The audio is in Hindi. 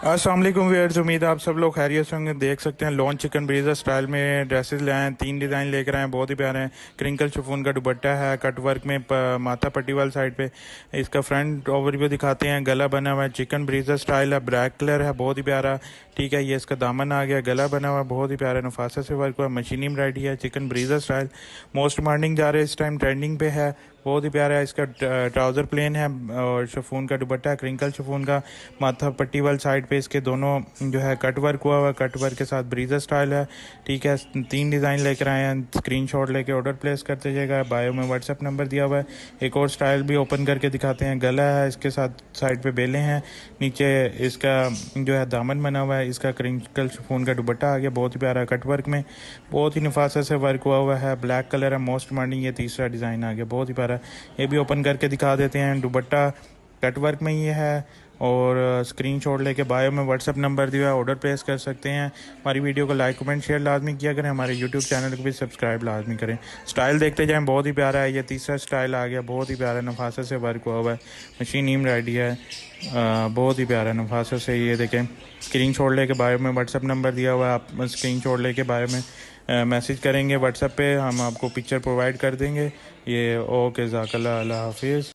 अस्सलाम वालेकुम व्यूअर्स, उम्मीद है आप सब लोग खैरियत से होंगे। देख सकते हैं लॉन चिकन ब्रीजर स्टाइल में ड्रेसेस ले आए हैं। 3 डिज़ाइन लेकर आए हैं, बहुत ही प्यारे हैं। क्रिंकल शिफॉन का दुपट्टा है, कट वर्क में माथा पट्टी वाली साइड पे। इसका फ्रंट ओवरव्यू दिखाते हैं। गला बना हुआ है, चिकन ब्रीजर स्टाइल है, ब्लैक कलर है, बहुत ही प्यारा। ठीक है, ये इसका दामन आ गया, गला बना हुआ है, बहुत ही प्यारा नफासा से वर्क हुआ, मशीनी एम्ब्रॉयडरी है, चिकन ब्रीजर स्टाइल। मोस्ट मॉर्निंग जा रहे हैं, इस टाइम ट्रेंडिंग पे है, बहुत ही प्यारा है। इसका ट्राउज़र प्लेन है और शिफॉन का दुपट्टा है, क्रिंकल शिफॉन का। माथा पट्टी वाली साइड पे इसके दोनों जो है कट वर्क हुआ हुआ है, कट वर्क के साथ ब्रीजर स्टाइल है। ठीक है, 3 डिज़ाइन लेकर आए हैं। स्क्रीनशॉट लेके ऑर्डर प्लेस करते जाएगा। बायो में व्हाट्सएप नंबर दिया हुआ है। एक और स्टाइल भी ओपन करके दिखाते हैं। गला है, इसके साथ साइड पे बेलें हैं, नीचे इसका जो है दामन बना हुआ है। इसका क्रिंकल शिफॉन का दुपट्टा आ गया, बहुत ही प्यारा कट वर्क में, बहुत ही नफासा से वर्क हुआ हुआ है, ब्लैक कलर है। मोस्ट मॉर्निंग ये तीसरा डिज़ाइन आ गया, बहुत ही प्यारा। ये भी ओपन करके दिखा देते हैं। दुपट्टा कट वर्क में ही है और स्क्रीनशॉट लेके बायो में व्हाट्सएप नंबर दिया है, ऑर्डर प्लेस कर सकते हैं। हमारी वीडियो को लाइक कमेंट शेयर लाजमी किया करें, हमारे यूट्यूब चैनल को भी सब्सक्राइब लाजमी करें। स्टाइल देखते जाएं, बहुत ही प्यारा है। ये तीसरा स्टाइल आ गया, बहुत ही प्यारा नफासा से वर्क हुआ हुआ है, मशीन एम्ब्रॉयडरी है, बहुत ही प्यारा नफासा से। ये देखें, स्क्रीनशॉट लेके बायो में व्हाट्सएप नंबर दिया हुआ है, आप स्क्रीनशॉट लेके बायो में मैसेज करेंगे व्हाट्सएप पे, हम आपको पिक्चर प्रोवाइड कर देंगे। ये ओके, ज़ाकल्लाह, अल्लाह हाफिज़।